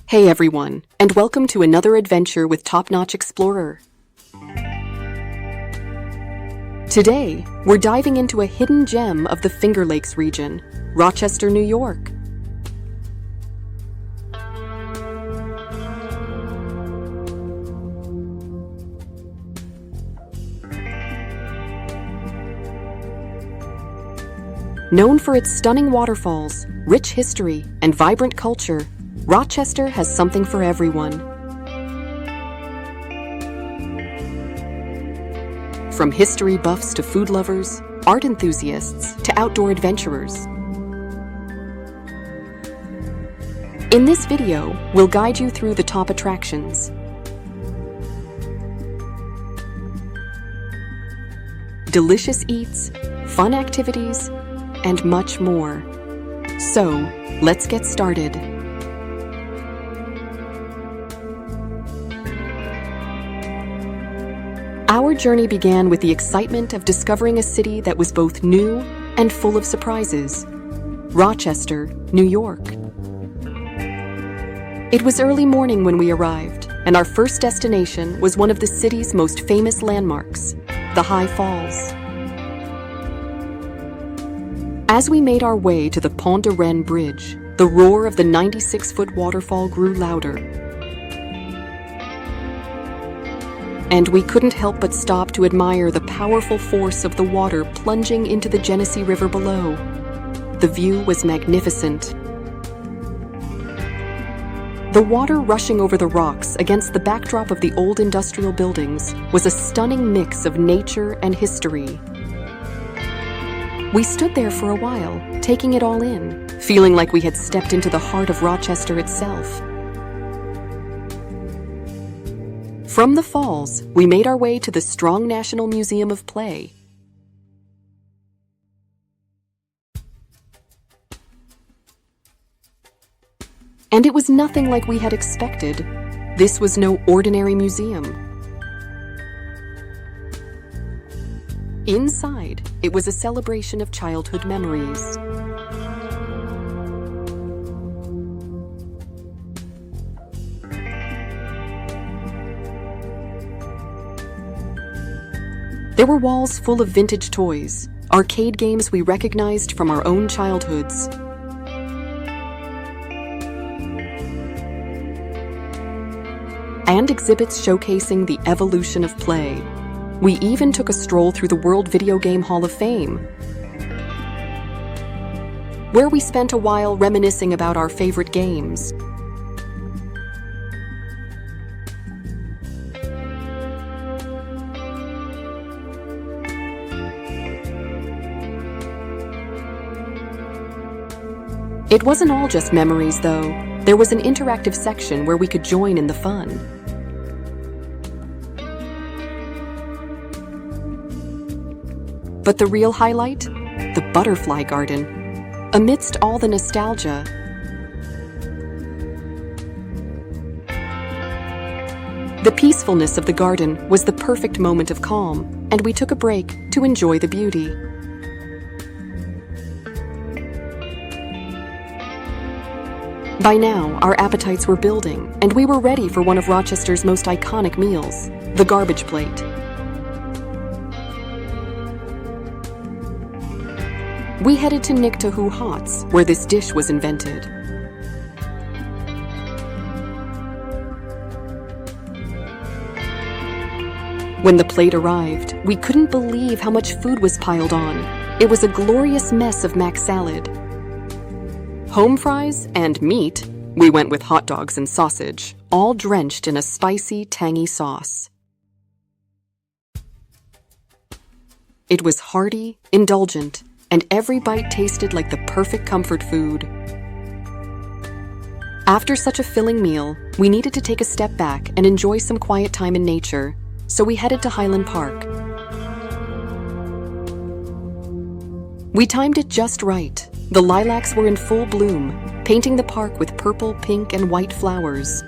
Hey everyone, and welcome to another adventure with Top-Notch Explorer. Today, we're diving into a hidden gem of the Finger Lakes region, Rochester, New York. Known for its stunning waterfalls, rich history, and vibrant culture, Rochester has something for everyone. From history buffs to food lovers, art enthusiasts to outdoor adventurers. In this video, we'll guide you through the top attractions. Delicious eats, fun activities, and much more. So, let's get started. Our journey began with the excitement of discovering a city that was both new and full of surprises. Rochester, New York. It was early morning when we arrived, and our first destination was one of the city's most famous landmarks, the High Falls. As we made our way to the Pont de Rennes Bridge, the roar of the 96-foot waterfall grew louder. And we couldn't help but stop to admire the powerful force of the water plunging into the Genesee River below. The view was magnificent. The water rushing over the rocks against the backdrop of the old industrial buildings was a stunning mix of nature and history. We stood there for a while, taking it all in, feeling like we had stepped into the heart of Rochester itself. From the falls, we made our way to the Strong National Museum of Play. And it was nothing like we had expected. This was no ordinary museum. Inside, it was a celebration of childhood memories. There were walls full of vintage toys, arcade games we recognized from our own childhoods. And exhibits showcasing the evolution of play. We even took a stroll through the World Video Game Hall of Fame, where we spent a while reminiscing about our favorite games. It wasn't all just memories, though. There was an interactive section where we could join in the fun. But the real highlight? The butterfly garden. Amidst all the nostalgia, the peacefulness of the garden was the perfect moment of calm, and we took a break to enjoy the beauty. By now, our appetites were building, and we were ready for one of Rochester's most iconic meals, the garbage plate. We headed to Nictahu Hots, where this dish was invented. When the plate arrived, we couldn't believe how much food was piled on. It was a glorious mess of mac salad, home fries, and meat. We went with hot dogs and sausage, all drenched in a spicy, tangy sauce. It was hearty, indulgent, and every bite tasted like the perfect comfort food. After such a filling meal, we needed to take a step back and enjoy some quiet time in nature, so we headed to Highland Park. We timed it just right. The lilacs were in full bloom, painting the park with purple, pink, and white flowers.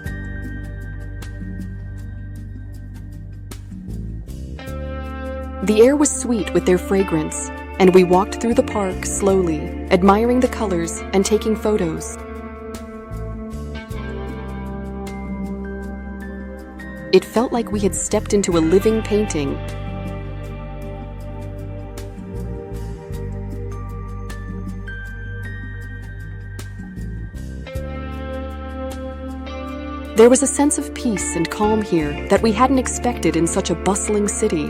The air was sweet with their fragrance, and we walked through the park slowly, admiring the colors and taking photos. It felt like we had stepped into a living painting. There was a sense of peace and calm here that we hadn't expected in such a bustling city.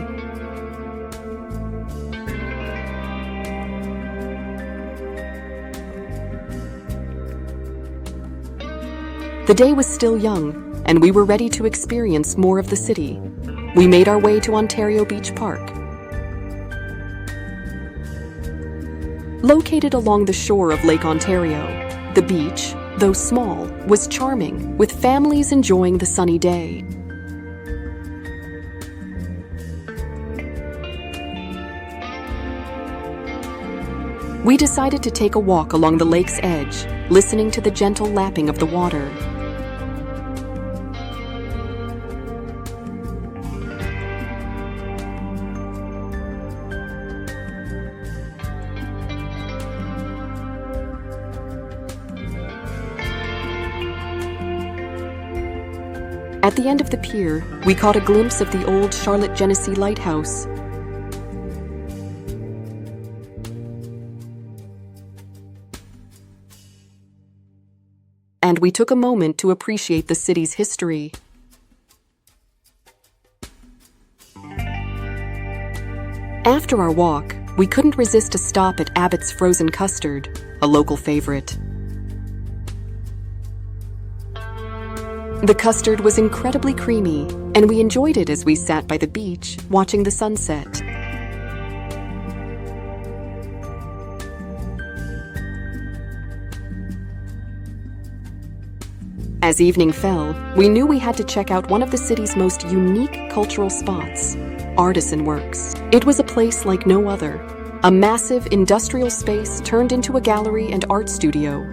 The day was still young, and we were ready to experience more of the city. We made our way to Ontario Beach Park. Located along the shore of Lake Ontario, the beach, though small, was charming, with families enjoying the sunny day. We decided to take a walk along the lake's edge, listening to the gentle lapping of the water. At the end of the pier, we caught a glimpse of the old Charlotte Genesee Lighthouse. And we took a moment to appreciate the city's history. After our walk, we couldn't resist a stop at Abbott's Frozen Custard, a local favorite. The custard was incredibly creamy, and we enjoyed it as we sat by the beach, watching the sunset. As evening fell, we knew we had to check out one of the city's most unique cultural spots, Artisan Works. It was a place like no other, a massive industrial space turned into a gallery and art studio.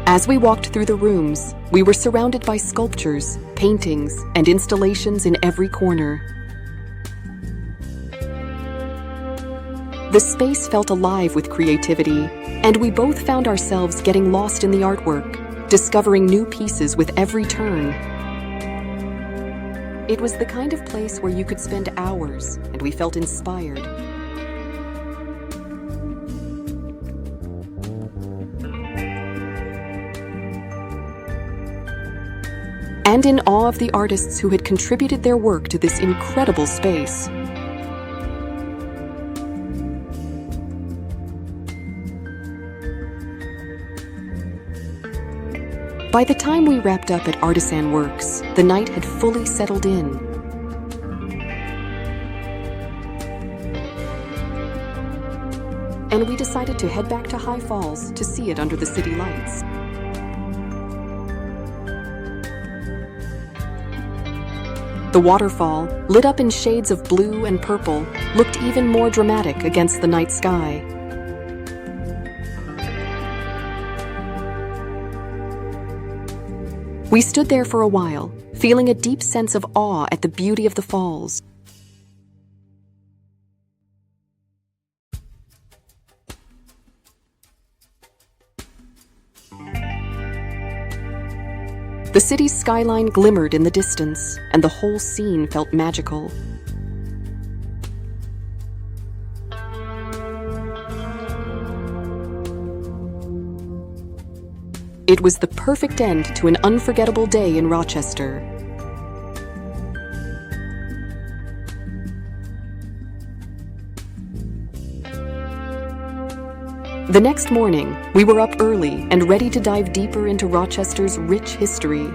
As we walked through the rooms, we were surrounded by sculptures, paintings, and installations in every corner. The space felt alive with creativity, and we both found ourselves getting lost in the artwork, discovering new pieces with every turn. It was the kind of place where you could spend hours, and we felt inspired. And in awe of the artists who had contributed their work to this incredible space. By the time we wrapped up at Artisan Works, the night had fully settled in. And we decided to head back to High Falls to see it under the city lights. The waterfall, lit up in shades of blue and purple, looked even more dramatic against the night sky. We stood there for a while, feeling a deep sense of awe at the beauty of the falls. The city's skyline glimmered in the distance, and the whole scene felt magical. It was the perfect end to an unforgettable day in Rochester. The next morning, we were up early and ready to dive deeper into Rochester's rich history.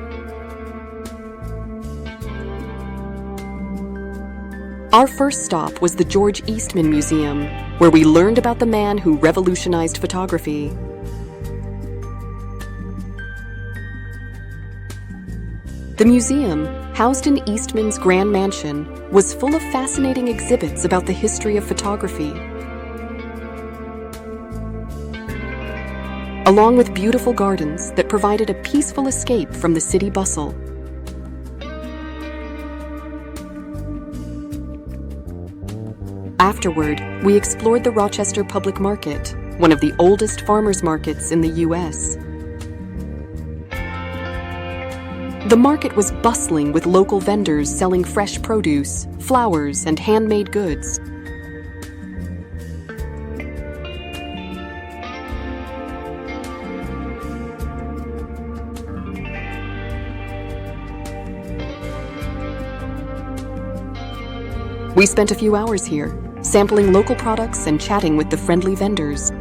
Our first stop was the George Eastman Museum, where we learned about the man who revolutionized photography. The museum, housed in Eastman's grand mansion, was full of fascinating exhibits about the history of photography, along with beautiful gardens that provided a peaceful escape from the city bustle. Afterward, we explored the Rochester Public Market, one of the oldest farmers markets in the U.S. The market was bustling with local vendors selling fresh produce, flowers, and handmade goods. We spent a few hours here, sampling local products and chatting with the friendly vendors.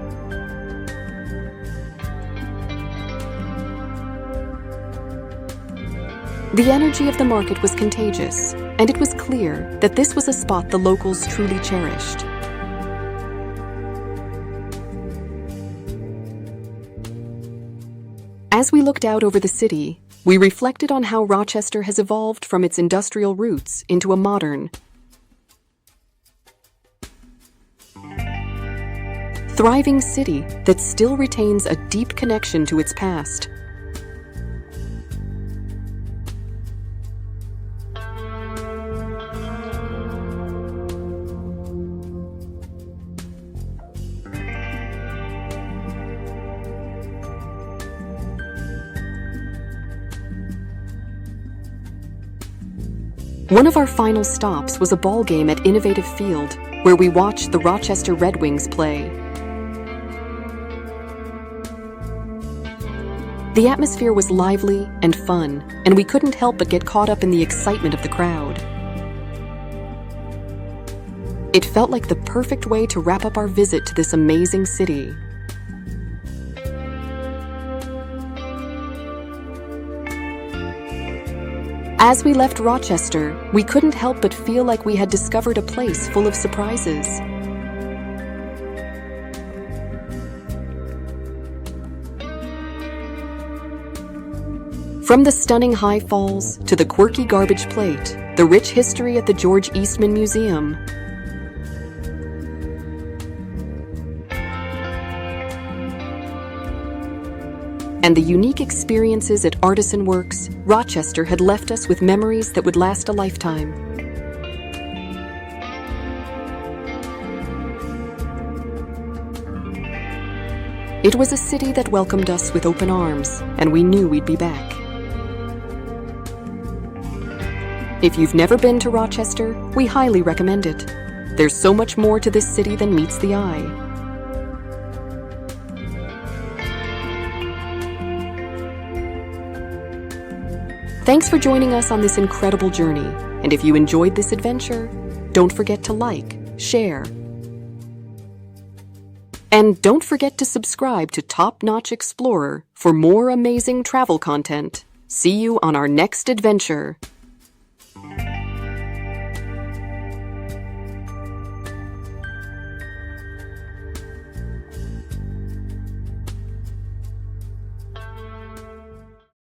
The energy of the market was contagious, and it was clear that this was a spot the locals truly cherished. As we looked out over the city, we reflected on how Rochester has evolved from its industrial roots into a modern, thriving city that still retains a deep connection to its past. One of our final stops was a ball game at Innovative Field, where we watched the Rochester Red Wings play. The atmosphere was lively and fun, and we couldn't help but get caught up in the excitement of the crowd. It felt like the perfect way to wrap up our visit to this amazing city. As we left Rochester, we couldn't help but feel like we had discovered a place full of surprises. From the stunning High Falls to the quirky garbage plate, the rich history at the George Eastman Museum, and the unique experiences at Artisan Works, Rochester had left us with memories that would last a lifetime. It was a city that welcomed us with open arms, and we knew we'd be back. If you've never been to Rochester, we highly recommend it. There's so much more to this city than meets the eye. Thanks for joining us on this incredible journey, and if you enjoyed this adventure, don't forget to like, share, and don't forget to subscribe to Top Notch Explorer for more amazing travel content. See you on our next adventure.